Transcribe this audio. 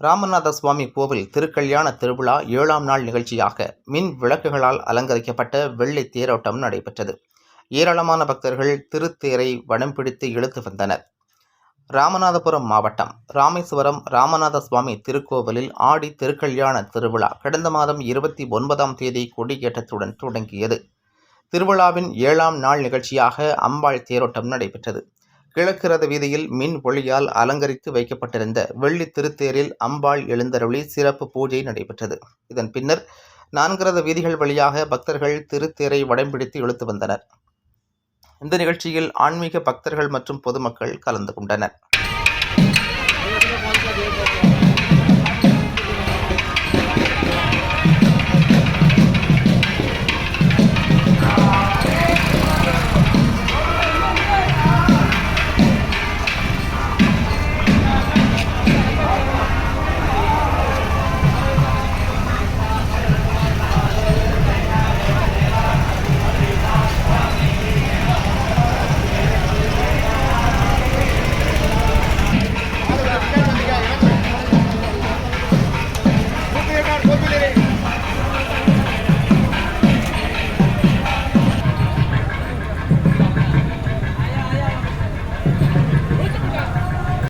ராமநாத சுவாமி கோவில் திருக்கல்யாண திருவிழா 7ஆம் நாள் நிகழ்ச்சியாக மின் விளக்குகளால் அலங்கரிக்கப்பட்ட வெள்ளி தேரோட்டம் நடைபெற்றது. ஏராளமான பக்தர்கள் திருத்தேரை வடம் பிடித்து இழுத்து வந்தனர். ராமநாதபுரம் மாவட்டம் ராமேஸ்வரம் ராமநாத சுவாமி திருக்கோவிலில் ஆடி திருக்கல்யாண திருவிழா கடந்த மாதம் 29ஆம் தேதி கொடியேற்றத்துடன் தொடங்கியது. திருவிழாவின் 7ஆம் நாள் நிகழ்ச்சியாக அம்பாள் தேரோட்டம் நடைபெற்றது. கிழக்கு ரத வீதியில் மின் ஒளியால் அலங்கரித்து வைக்கப்பட்டிருந்த வெள்ளி திருத்தேரில் அம்பாள் எழுந்தருளி சிறப்பு பூஜை நடைபெற்றது. இதன் பின்னர் 4 ரத வீதிகள் வழியாக பக்தர்கள் திருத்தேரை வடம்பிடித்து இழுத்து வந்தனர். இந்த நிகழ்ச்சியில் ஆன்மீக பக்தர்கள் மற்றும் பொதுமக்கள் கலந்து கொண்டனர்.